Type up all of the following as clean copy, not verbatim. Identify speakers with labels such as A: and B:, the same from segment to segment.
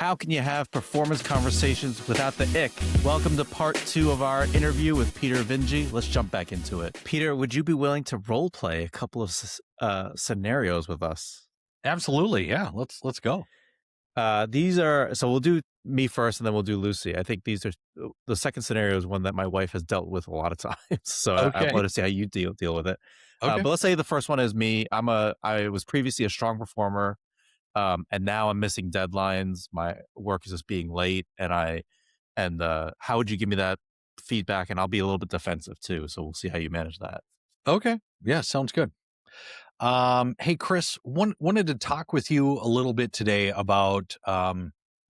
A: How can you have performance conversations without the ick? Welcome to part 2 of our interview with Peter Vinge. Let's jump back into it. Peter, would you be willing to role play a couple of scenarios with us?
B: Absolutely. Yeah. Let's go.
A: So we'll do me first and then we'll do Lucie. I think these are the second scenario is one that my wife has dealt with a lot of times. So I want to see how you deal with it.
B: Okay.
A: But let's say the first one is me. I was previously a strong performer. And now I'm missing deadlines. My work is just being late, and how would you give me that feedback? And I'll be a little bit defensive too. So we'll see how you manage that.
B: Okay. Yeah. Sounds good. Hey, Chris, wanted to talk with you a little bit today about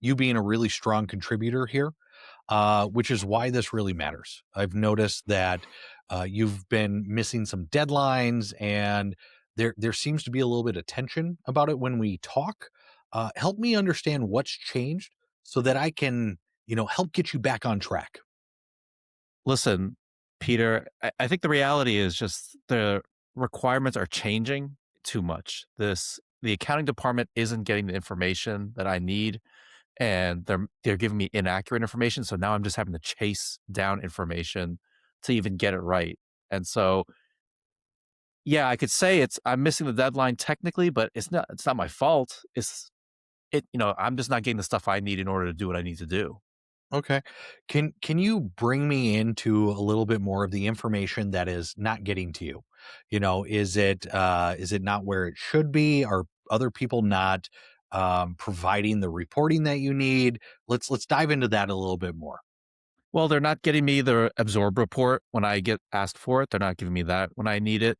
B: you being a really strong contributor here, which is why this really matters. I've noticed that you've been missing some deadlines, and there seems to be a little bit of tension about it when we talk. Help me understand what's changed so that I can, help get you back on track.
A: Listen, Peter, I think the reality is just the requirements are changing too much. The accounting department isn't getting the information that I need, and they're giving me inaccurate information. So now I'm just having to chase down information to even get it right. And so, yeah, I could say I'm missing the deadline technically, but it's not my fault. I'm just not getting the stuff I need in order to do what I need to do.
B: Okay. Can you bring me into a little bit more of the information that is not getting to you? Is it not where it should be? Are other people not providing the reporting that you need? Let's dive into that a little bit more.
A: Well, they're not getting me the absorb report when I get asked for it. They're not giving me that when I need it.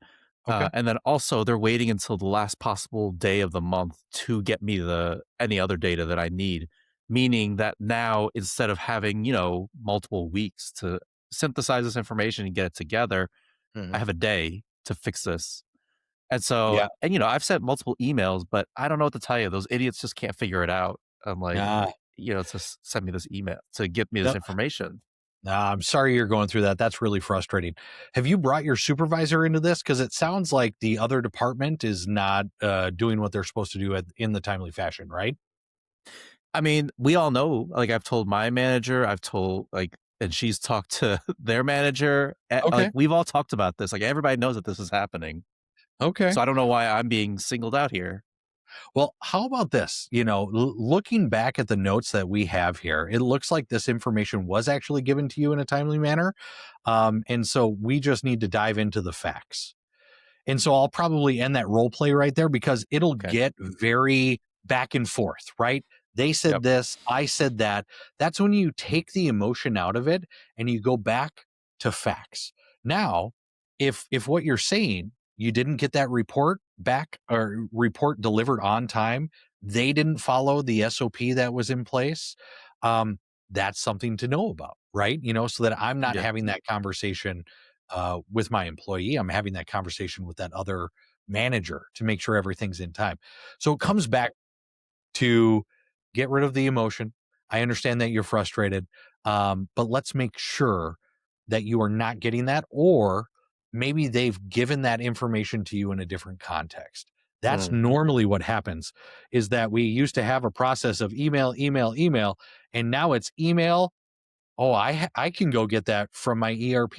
B: Okay.
A: And then also they're waiting until the last possible day of the month to get me any other data that I need. Meaning that now instead of having, multiple weeks to synthesize this information and get it together, I have a day to fix this. And so,
B: Yeah.
A: and I've sent multiple emails, but I don't know what to tell you. Those idiots just can't figure it out. I'm like, to send me this email, to give me this information.
B: I'm sorry you're going through that. That's really frustrating. Have you brought your supervisor into this? Because it sounds like the other department is not doing what they're supposed to do in the timely fashion, right?
A: I mean, we all know, like I've told my manager, and she's talked to their manager.
B: Okay.
A: Like we've all talked about this. Like everybody knows that this is happening.
B: Okay.
A: So I don't know why I'm being singled out here.
B: Well, how about this? Looking back at the notes that we have here, it looks like this information was actually given to you in a timely manner. And so we just need to dive into the facts. And so I'll probably end that role play right there because it'll get very back and forth, right? They said this, I said that. That's when you take the emotion out of it and you go back to facts. Now, if what you're saying, you didn't get that report back or report delivered on time, they didn't follow the SOP that was in place, that's something to know about, right? So that I'm not having that conversation with my employee. I'm having that conversation with that other manager to make sure everything's in time. So it comes back to get rid of the emotion. I understand that you're frustrated, but let's make sure that you are not getting that, or maybe they've given that information to you in a different context. That's normally what happens, is that we used to have a process of email, and now it's email. Oh, I can go get that from my ERP.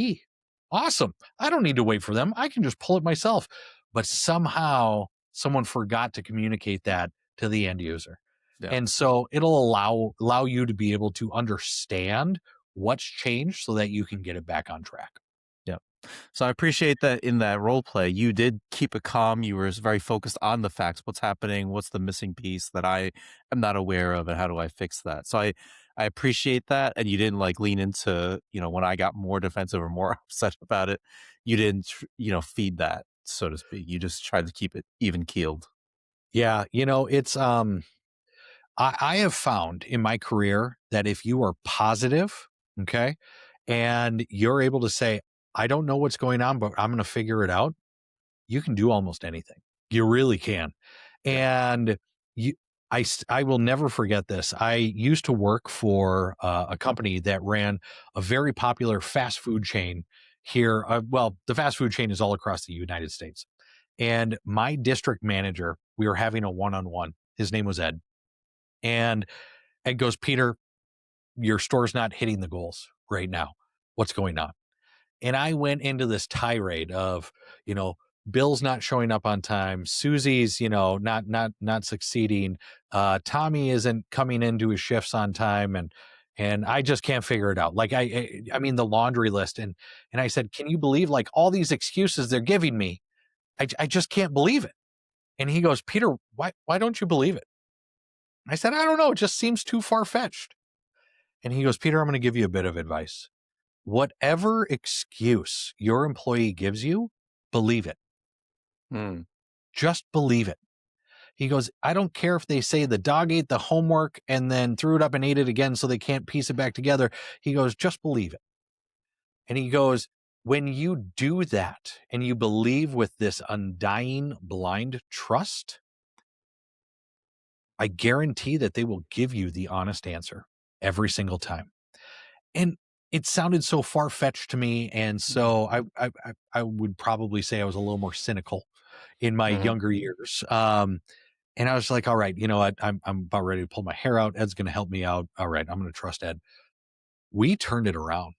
B: Awesome. I don't need to wait for them. I can just pull it myself. But somehow someone forgot to communicate that to the end user. Yeah. And so it'll allow you to be able to understand what's changed so that you can get it back on track.
A: Yeah. So I appreciate that in that role play, you did keep it calm. You were very focused on the facts, what's happening, what's the missing piece that I am not aware of, and how do I fix that? So I appreciate that. And you didn't lean into, when I got more defensive or more upset about it, you didn't, feed that, so to speak. You just tried to keep it even keeled.
B: Yeah. It's, I have found in my career that if you are positive, okay, and you're able to say, I don't know what's going on, but I'm going to figure it out, you can do almost anything. You really can. And I will never forget this. I used to work for a company that ran a very popular fast food chain here. Well, the fast food chain is all across the United States. And my district manager, we were having a one-on-one. His name was Ed. And and goes, Peter, your store's not hitting the goals right now. What's going on? And I went into this tirade of, you know, Bill's not showing up on time. Susie's, not succeeding. Tommy isn't coming into his shifts on time. And I just can't figure it out. Like I mean, the laundry list. And I said, can you believe like all these excuses they're giving me? I just can't believe it. And he goes, Peter, why don't you believe it? I said, I don't know. It just seems too far fetched. And he goes, Peter, I'm going to give you a bit of advice. Whatever excuse your employee gives you, believe it.
A: Hmm.
B: Just believe it. He goes, I don't care if they say the dog ate the homework and then threw it up and ate it again so they can't piece it back together. He goes, just believe it. And he goes, when you do that and you believe with this undying blind trust, I guarantee that they will give you the honest answer every single time. And it sounded so far-fetched to me, and so I would probably say I was a little more cynical in my
A: Mhm.
B: younger years. And I was like, all right, you know what? I'm about ready to pull my hair out. Ed's going to help me out. All right, I'm going to trust Ed. We turned it around.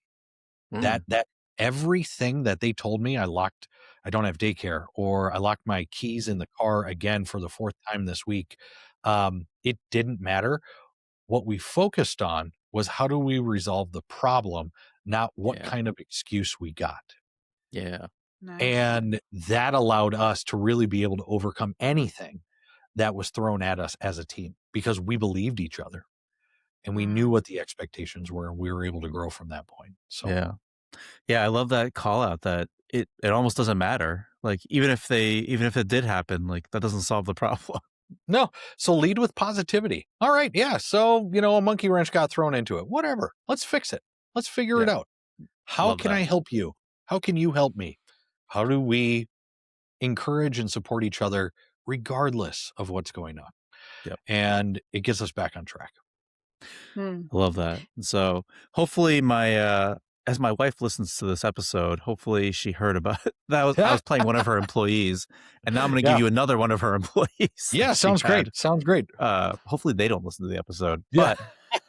A: Mm.
B: That everything that they told me, I don't have daycare, or I locked my keys in the car again for the fourth time this week. It didn't matter. What we focused on was how do we resolve the problem, not what
A: Yeah.
B: kind of excuse we got.
A: Yeah.
C: Nice.
B: And that allowed us to really be able to overcome anything that was thrown at us as a team because we believed each other and we knew
C: Mm.
B: what the expectations were. And we were able to grow from that point. So,
A: Yeah. Yeah, I love that call out that it almost doesn't matter. Like even if it did happen, like that doesn't solve the problem.
B: no. So lead with positivity. All right. Yeah. So, a monkey wrench got thrown into it. Whatever. Let's fix it. Let's figure it
A: Yeah.
B: out. How
A: Love
B: can
A: that.
B: I help you? How can you help me? How do we encourage and support each other regardless of what's going on?
A: Yep.
B: And it gets us back on track.
C: Mm.
A: I love that. So hopefully my as my wife listens to this episode, hopefully she heard about that. I was playing one of her employees, and now I'm going to give
B: Yeah.
A: you another one of her employees that
B: Yeah.
A: she
B: Sounds
A: had.
B: great. Sounds great.
A: Hopefully they don't listen to the episode.
B: Yeah.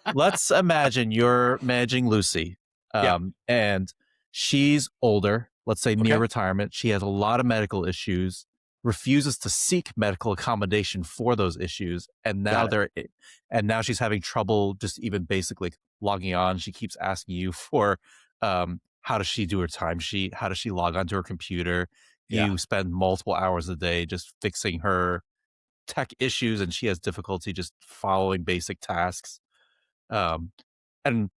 A: But let's imagine you're managing Lucie,
B: Yeah.
A: and she's older, let's say near
B: Okay.
A: retirement. She has a lot of medical issues, refuses to seek medical accommodation for those issues, and now
B: Got it.
A: now she's having trouble just even basically logging on. She keeps asking you for how does she do her timesheet? How does she log onto her computer?
B: Yeah.
A: You spend multiple hours a day just fixing her tech issues, and she has difficulty just following basic tasks. Um, and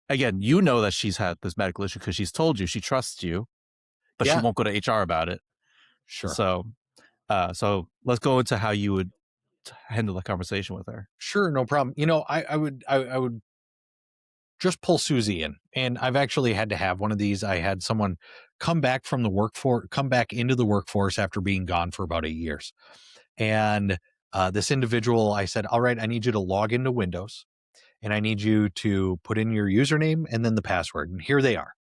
A: again, you know that she's had this medical issue because she's told you she trusts you, but she
B: Yeah.
A: won't go to HR about it.
B: Sure.
A: So let's go into how you would handle the conversation with her.
B: Sure. No problem. I would just pull Susie in. And I've actually had to have one of these. I had someone come back into the workforce after being gone for about 8 years. And this individual, I said, all right, I need you to log into Windows and I need you to put in your username and then the password. And here they are.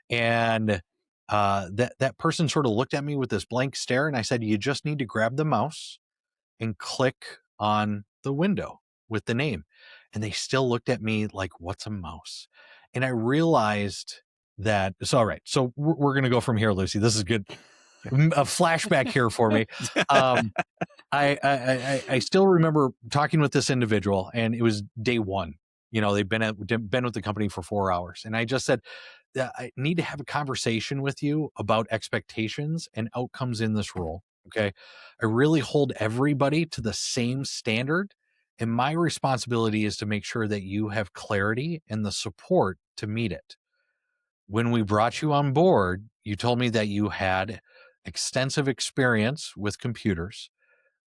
B: And that person sort of looked at me with this blank stare. And I said, you just need to grab the mouse and click on the window with the name. And they still looked at me like, what's a mouse? And I realized that, so, all right, so we're going to go from here, Lucie. This is good. A flashback here for me. I still remember talking with this individual, and it was day one. They've been with the company for 4 hours, and I just said, I need to have a conversation with you about expectations and outcomes in this role. Okay, I really hold everybody to the same standard, and my responsibility is to make sure that you have clarity and the support to meet it. When we brought you on board, you told me that you had extensive experience with computers,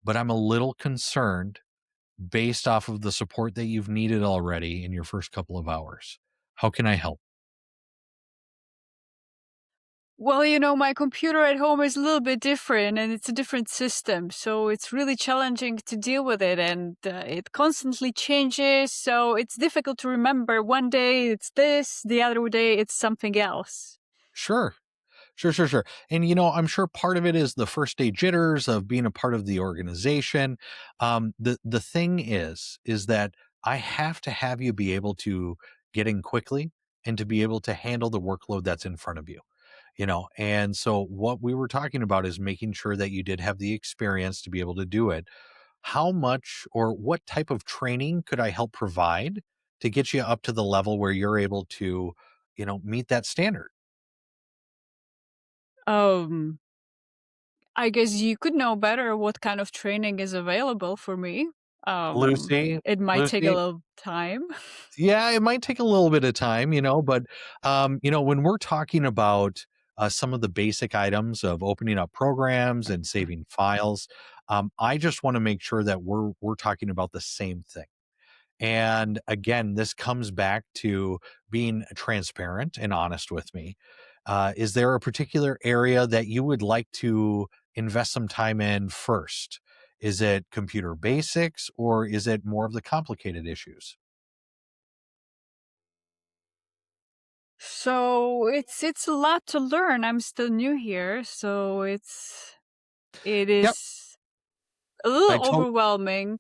B: but I'm a little concerned based off of the support that you've needed already in your first couple of hours. How can I help?
C: Well, my computer at home is a little bit different and it's a different system. So it's really challenging to deal with it and it constantly changes. So it's difficult to remember. One day it's this, the other day it's something else.
B: Sure. Sure. And I'm sure part of it is the first day jitters of being a part of the organization. The thing is that I have to have you be able to get in quickly and to be able to handle the workload that's in front of you. And so what we were talking about is making sure that you did have the experience to be able to do it. How much or what type of training could I help provide to get you up to the level where you're able to, meet that standard?
C: Um, I guess you could know better what kind of training is available for me.
B: Lucy,
C: It might take a
B: Lucy,
C: little time.
B: yeah, it might take a little bit of time, but when we're talking about some of the basic items of opening up programs and saving files, I just want to make sure that we're talking about the same thing. And again, this comes back to being transparent and honest with me. Is there a particular area that you would like to invest some time in first? Is it computer basics or is it more of the complicated issues?
C: So it's a lot to learn. I'm still new here, so it
B: Yep.
C: is a
B: I
C: little
B: told,
C: overwhelming,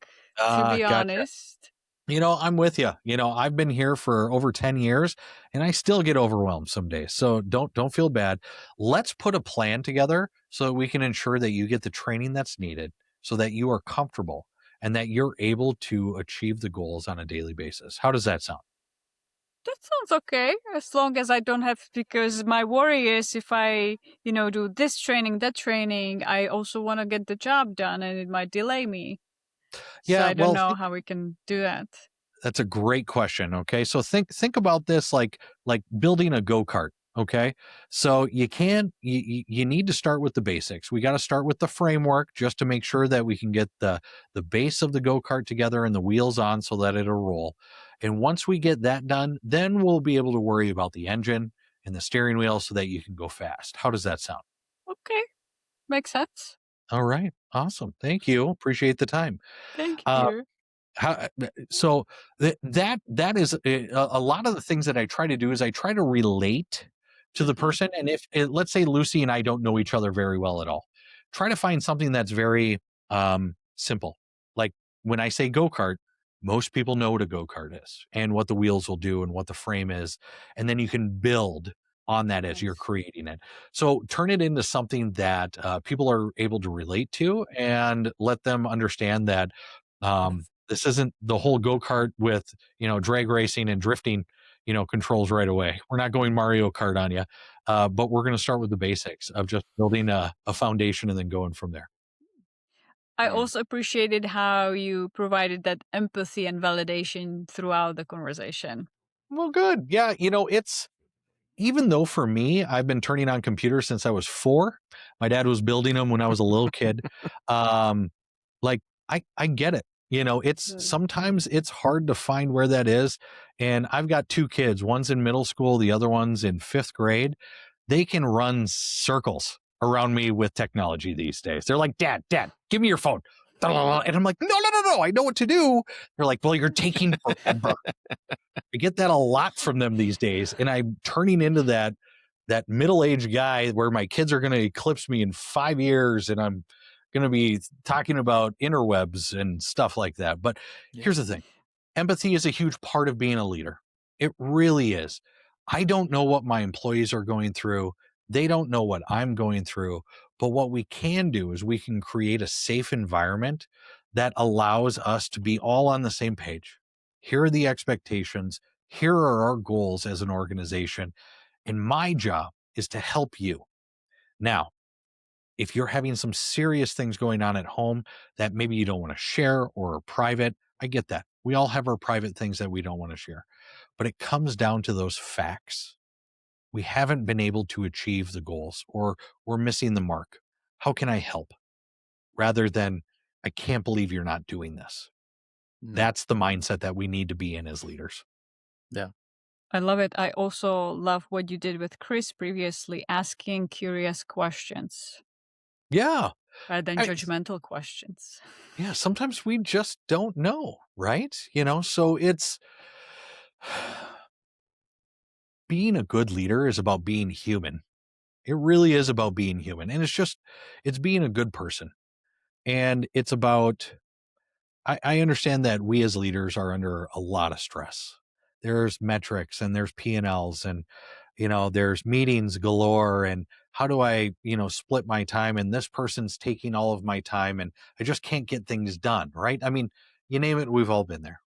C: to be
B: gotcha.
C: honest.
B: I'm with you. I've been here for over 10 years and I still get overwhelmed some days. So don't feel bad. Let's put a plan together so that we can ensure that you get the training that's needed so that you are comfortable and that you're able to achieve the goals on a daily basis. How does that sound?
C: That sounds okay, as long as I don't have, because my worry is if I, do this training, that training, I also want to get the job done and it might delay me. So
B: Yeah,
C: I don't
B: well,
C: know how we can do that.
B: that's a great question. Okay. So think about this like building a go-kart. Okay. So you need to start with the basics. We got to start with the framework just to make sure that we can get the base of the go-kart together and the wheels on so that it'll roll. And once we get that done, then we'll be able to worry about the engine and the steering wheel so that you can go fast. How does that sound?
C: Okay, makes sense.
B: All right. Awesome. Thank you. Appreciate the time.
C: Thank
B: Uh,
C: you.
B: How so that is a lot of the things that I try to do is I try to relate to the
C: Mhm.
B: person, and if let's say Lucy and I don't know each other very well at all, try to find something that's very simple. Like when I say go-kart, most people know what a go-kart is and what the wheels will do and what the frame is, and then you can build on that as you're
C: Nice.
B: creating it. So turn it into something that people are able to relate to and let them understand that this isn't the whole go-kart with, drag racing and drifting, controls right away. We're not going Mario Kart on you. But we're going to start with the basics of just building a foundation and then going from there.
C: I
A: Mm.
C: also appreciated how you provided that empathy and validation throughout the conversation.
B: Well, good. Yeah. It's even though for me, I've been turning on computers since I was 4, my dad was building them when I was a little kid. Um, like I get it. It's
C: Good.
B: sometimes it's hard to find where that is. And I've got 2 kids, one's in middle school, the other one's in 5th grade. They can run circles around me with technology these days. They're like, Dad, give me your phone. And I'm like, no, I know what to do. They're like, well, you're taking forever. I get that a lot from them these days, and I'm turning into that middle-aged guy where my kids are going to eclipse me in 5 years, and I'm going to be talking about interwebs and stuff like that. But
A: Yeah.
B: here's the thing: empathy is a huge part of being a leader. It really is. I don't know what my employees are going through. They don't know what I'm going through. But what we can do is we can create a safe environment that allows us to be all on the same page. Here are the expectations. Here are our goals as an organization. And my job is to help you. Now, if you're having some serious things going on at home that maybe you don't want to share or are private, I get that. We all have our private things that we don't want to share. But it comes down to those facts. We haven't been able to achieve the goals or we're missing the mark. How can I help? Rather than, I can't believe you're not doing this.
A: Mm.
B: That's the mindset that we need to be in as leaders.
A: Yeah.
C: I love it. I also love what you did with Chris previously, asking curious questions
B: Yeah.
C: rather than
B: I,
C: judgmental questions.
B: yeah. Sometimes we just don't know. Right. So it's being a good leader is about being human. It really is about being human. And it's being a good person. And it's about I understand that we as leaders are under a lot of stress. There's metrics and there's P&Ls and, there's meetings galore and how do I, split my time and this person's taking all of my time and I just can't get things done, right? I mean, you name it, we've all been there.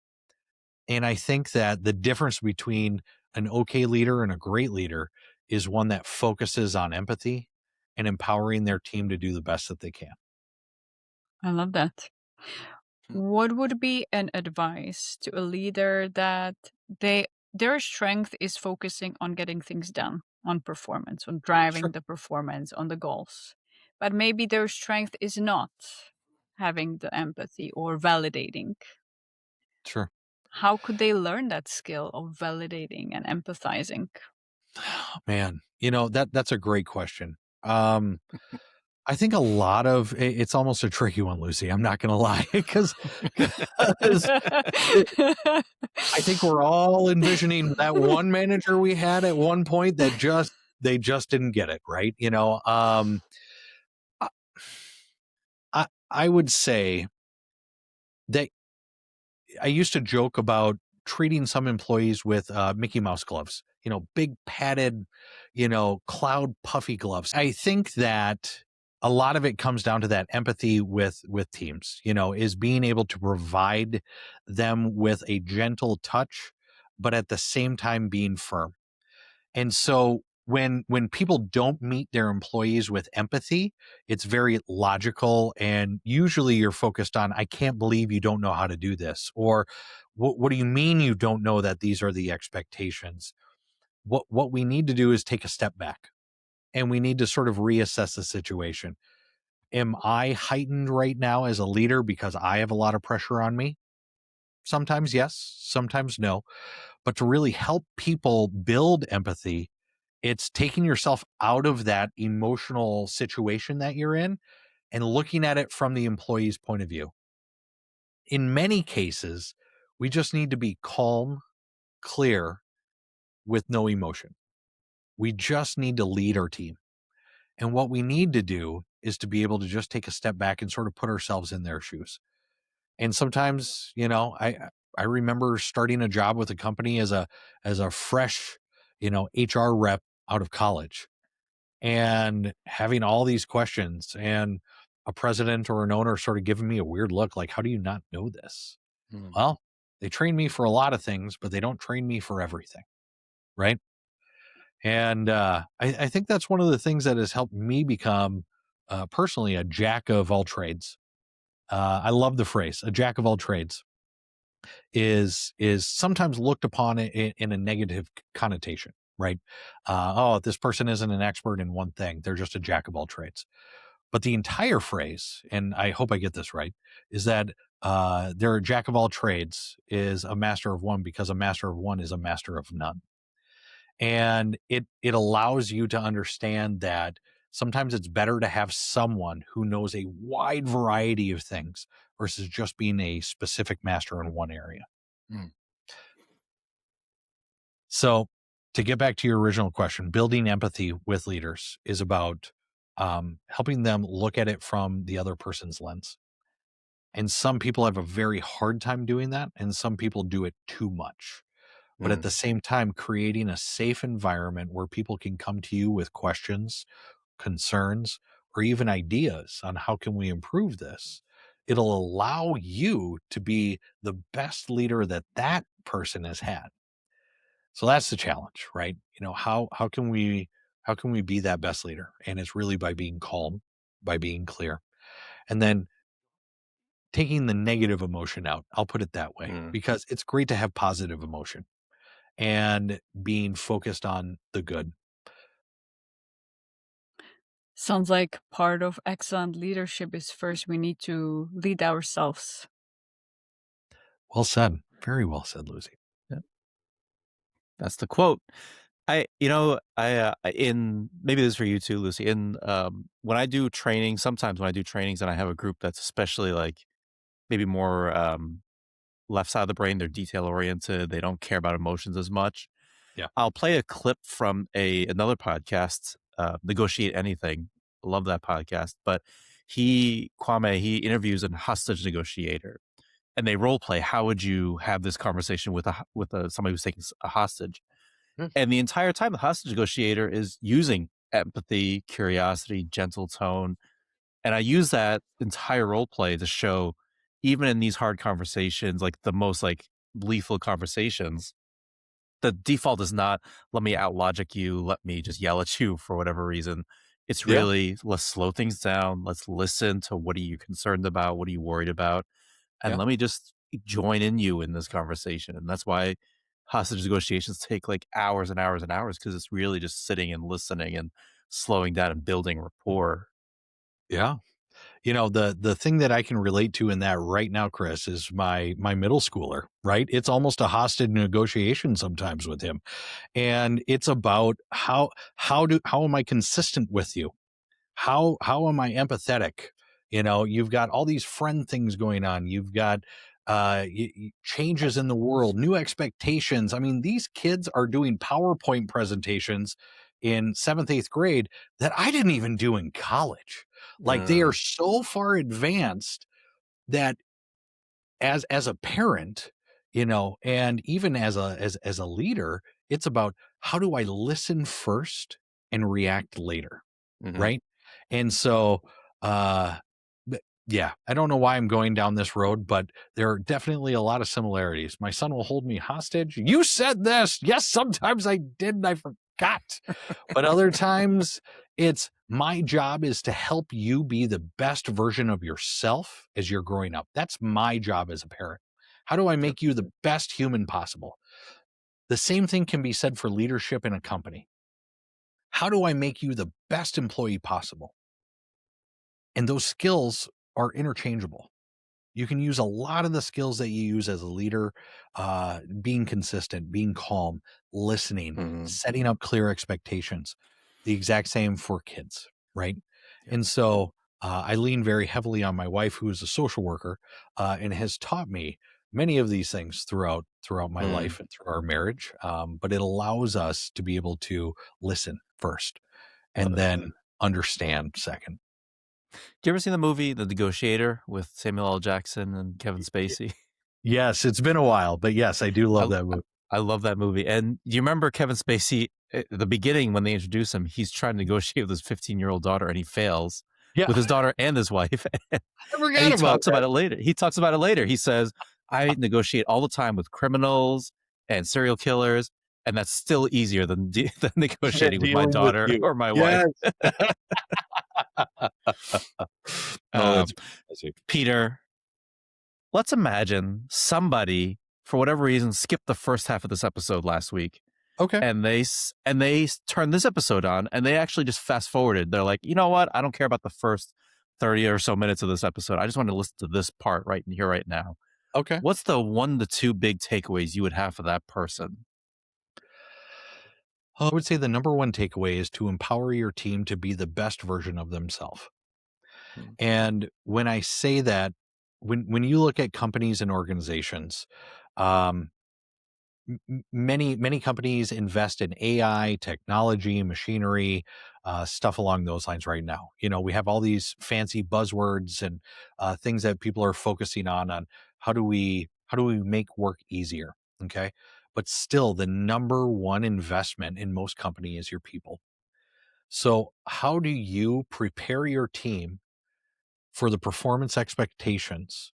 B: And I think that the difference between an okay leader and a great leader is one that focuses on empathy and empowering their team to do the best that they can.
C: I love that. What would be an advice to a leader that their strength is focusing on getting things done, on performance, on driving
B: Sure.
C: the performance, on the goals, but maybe their strength is not having the empathy or validating?
B: Sure.
C: How could they learn that skill of validating and empathizing?
B: Man, that's a great question. I think a lot of it's almost a tricky one, Lucy. I'm not going to lie, because I think we're all envisioning that one manager we had at one point that they just didn't get it right. I, I would say that I used to joke about treating some employees with Mickey Mouse gloves, big padded, cloud puffy gloves. I think that a lot of it comes down to that empathy with teams, is being able to provide them with a gentle touch, but at the same time being firm. And so when people don't meet their employees with empathy, it's very logical and usually you're focused on, I can't believe you don't know how to do this, or what do you mean you don't know that these are the expectations? What we need to do is take a step back and we need to sort of reassess the situation. Am I heightened right now as a leader because I have a lot of pressure on me? Sometimes yes, sometimes no. But to really help people build empathy, it's taking yourself out of that emotional situation that you're in and looking at it from the employee's point of view. In many cases, we just need to be calm, clear, with no emotion. We just need to lead our team. And what we need to do is to be able to just take a step back and sort of put ourselves in their shoes. And sometimes, I remember starting a job with a company as a fresh, HR rep out of college and having all these questions and a president or an owner sort of giving me a weird look like, how do you not know this?
A: Mm.
B: Well, they train me for a lot of things, but they don't train me for everything. Right. And I think that's one of the things that has helped me become personally a jack of all trades. I love the phrase, a jack of all trades is sometimes looked upon in a negative connotation, right? Oh, this person isn't an expert in one thing. They're just a jack of all trades. But the entire phrase, and I hope I get this right, is that they're a jack of all trades is a master of one because a master of one is a master of none. And it allows you to understand that sometimes it's better to have someone who knows a wide variety of things versus just being a specific master in one area.
A: Mm.
B: So to get back to your original question, building empathy with leaders is about helping them look at it from the other person's lens. And some people have a very hard time doing that, and some people do it too much. But at
A: Mm.
B: the same time, creating a safe environment where people can come to you with questions, concerns, or even ideas on how can we improve this. It'll allow you to be the best leader that that person has had. So that's the challenge, right? How can we be that best leader? And it's really by being calm, by being clear, and then taking the negative emotion out. I'll put it that way
A: Mm.
B: because it's great to have positive emotion and being focused on the good.
C: Sounds like part of excellent leadership is first we need to lead ourselves.
B: Well said. Very well said, Lucy.
A: Yeah, that's the quote. In maybe this is for you too, Lucy. When I do training, sometimes when I do trainings and I have a group that's especially like maybe more left side of the brain, they're detail oriented, they don't care about emotions as much.
B: Yeah.
A: I'll play a clip from another podcast, Negotiate Anything. Love that podcast. But he interviews a hostage negotiator. and they role play. How would you have this conversation with somebody who's taking a hostage?
B: Mm.
A: And the entire time, the hostage negotiator is using empathy, curiosity, gentle tone, and I use that entire role play to show, even in these hard conversations, like the most like lethal conversations, the default is not let me out logic you, let me just yell at you for whatever reason. It's
B: Yeah.
A: really let's slow things down. Let's listen to what are you concerned about? What are you worried about? And
B: Yeah.
A: let me just join in you in this conversation. And that's why hostage negotiations take like hours and hours and hours, because it's really just sitting and listening and slowing down and building rapport.
B: Yeah. The thing that I can relate to in that right now, Chris, is my middle schooler, right? It's almost a hostage negotiation sometimes with him. And it's about how am I consistent with you? How am I empathetic? You've got all these friend things going on. You've got changes in the world, new expectations. I mean, these kids are doing PowerPoint presentations in 7th, 8th grade that I didn't even do in college. Like, they are so far advanced that as a parent, and even as a leader, it's about how do I listen first and react later,
A: Mhm.
B: right? And so, uh, yeah, I don't know why I'm going down this road, but there are definitely a lot of similarities. My son will hold me hostage. You said this. Yes, sometimes I did and I forgot. But other times it's my job is to help you be the best version of yourself as you're growing up. That's my job as a parent. How do I
A: Yep.
B: make you the best human possible? The same thing can be said for leadership in a company. How do I make you the best employee possible? And those skills are interchangeable. You can use a lot of the skills that you use as a leader, being consistent, being calm, listening,
A: Mhm.
B: setting up clear expectations. The exact same for kids, right?
A: Yep.
B: And so I lean very heavily on my wife, who is a social worker, and has taught me many of these things throughout my
A: Mm.
B: life and through our marriage. But it allows us to be able to listen first
A: Love
B: and
A: it.
B: then understand second.
A: Do you ever see the movie The Negotiator with Samuel L. Jackson and Kevin Spacey?
B: Yes, it's been a while, but yes, I do love
A: I
B: that movie.
A: I love that movie. And do you remember Kevin Spacey at the beginning when they introduce him, he's trying to negotiate with his 15-year-old daughter and he fails
B: Yeah,
A: with his daughter and his wife.
B: I
A: And
B: forgot
A: he
B: about
A: talks
B: that.
A: about it later. He talks about it later. He says, I negotiate all the time with criminals and serial killers, and that's still easier than, than
B: Than
A: negotiating with my
B: dealing with
A: daughter
B: you.
A: or my wife.
B: Yes. Oh,
A: Um,
B: that's fantastic.
A: Peter, let's imagine somebody, for whatever reason, skipped the first half of this episode last week,
B: Okay.
A: and turned this episode on, and they actually just fast forwarded. They're like, you know what? I don't care about the first 30 or so minutes of this episode. I just want to listen to this part right here, right now.
B: Okay.
A: What's the 1 to 2 big takeaways you would have for that person?
B: I would say the number one takeaway is to empower your team to be the best version of themselves.
A: Mm.
B: And when I say that, when you look at companies and organizations, um, many companies invest in AI, technology, machinery, stuff along those lines right now. We have all these fancy buzzwords and things that people are focusing on how do we make work easier. Okay. But still, the number one investment in most company is your people. So how do you prepare your team for the performance expectations,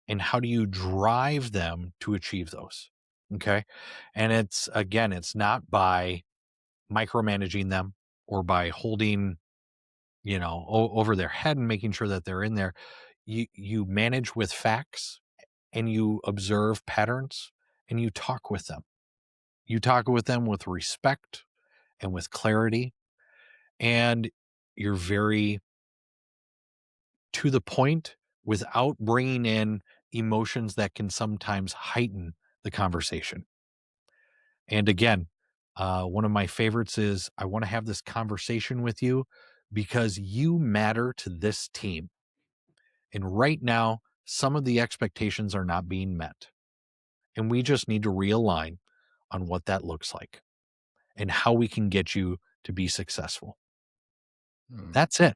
B: and how do you drive them to achieve those? Okay. And it's not by micromanaging them or by holding, over their head and making sure that they're in there. You manage with facts, and you observe patterns, and you talk with them. You talk with them with respect and with clarity, and you're very to the point without bringing in emotions that can sometimes heighten the conversation. And again, one of my favorites is I want to have this conversation with you because you matter to this team. And right now, some of the expectations are not being met. And we just need to realign on what that looks like and how we can get you to be successful.
A: Mm.
B: That's it.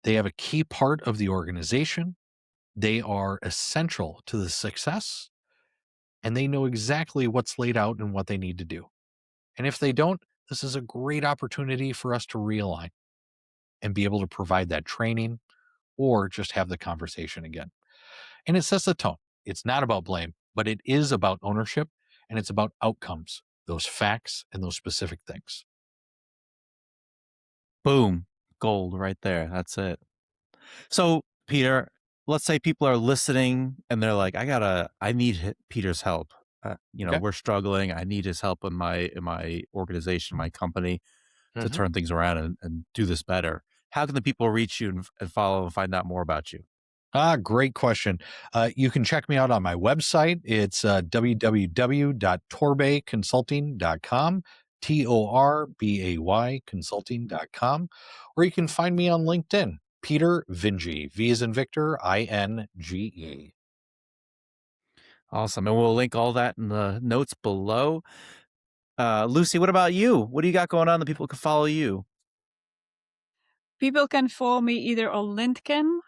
B: They have a key part of the organization. They are essential to the success, and they know exactly what's laid out and what they need to do. And if they don't, this is a great opportunity for us to realign and be able to provide that training or just have the conversation again. And it sets the tone. It's not about blame, but it is about ownership and it's about outcomes, those facts and those specific things.
A: Boom, gold right there. That's it. So, Peter, let's say people are listening and they're like, I need Peter's help.
B: Okay.
A: We're struggling. I need his help in my organization, my company to
B: Mhm.
A: turn things around and do this better. How can the people reach you and follow and find out more about you?
B: Great question. You can check me out on my website. It's www.torbay consulting.com, Torbay consulting.com, or you can find me on LinkedIn, Peter Vinge, V as in Victor, INGE.
A: Awesome. And we'll link all that in the notes below. Lucie, what about you? What do you got going on that people can follow you?
C: People can follow me either on LinkedIn,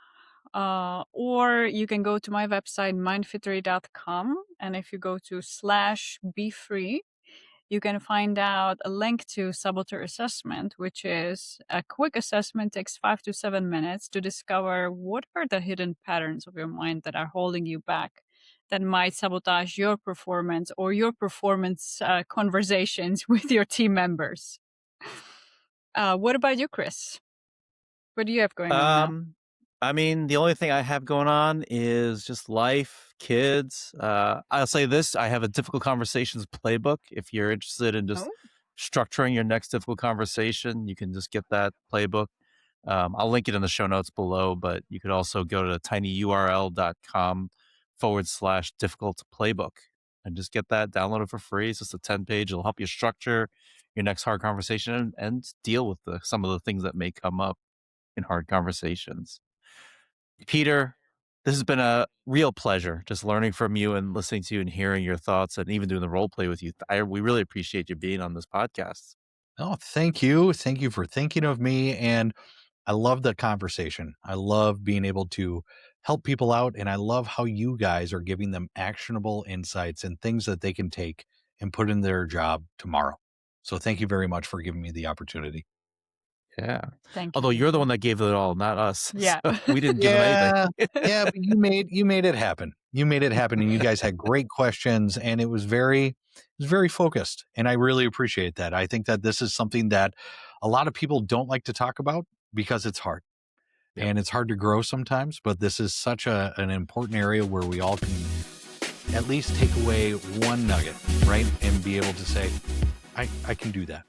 C: or you can go to my website, mindfittery.com. And if you go to /be free, you can find out a link to saboteur assessment, which is a quick assessment, takes 5 to 7 minutes to discover what are the hidden patterns of your mind that are holding you back, that might sabotage your performance or your performance conversations with your team members. What about you, Chris? What do you have going on now?
A: Um, I mean, the only thing I have going on is just life, kids. I'll say this, I have a difficult conversations playbook. If you're interested in just
C: Oh,
A: structuring your next difficult conversation, you can just get that playbook. I'll link it in the show notes below, but you could also go to tinyurl.com/difficult playbook and just get that downloaded for free. It's just a 10-page. It'll help you structure your next hard conversation and deal with some of the things that may come up in hard conversations. Peter, this has been a real pleasure just learning from you and listening to you and hearing your thoughts and even doing the role play with you. We really appreciate you being on this podcast.
B: Oh, thank you. Thank you for thinking of me. And I love the conversation. I love being able to help people out. And I love how you guys are giving them actionable insights and things that they can take and put in their job tomorrow. So thank you very much for giving me the opportunity.
A: Yeah.
C: thank you,
A: Although you're the
C: Peter.
A: one that gave it all, not us.
C: Yeah.
A: So we didn't give them anything.
B: Yeah. Yeah, but you made it happen. You made it happen and you guys had great questions and it was very focused and I really appreciate that. I think that this is something that a lot of people don't like to talk about because it's hard.
A: Yep.
B: And it's hard to grow sometimes, but this is such an important area where we all can at least take away one nugget, right? And be able to say, I can do that.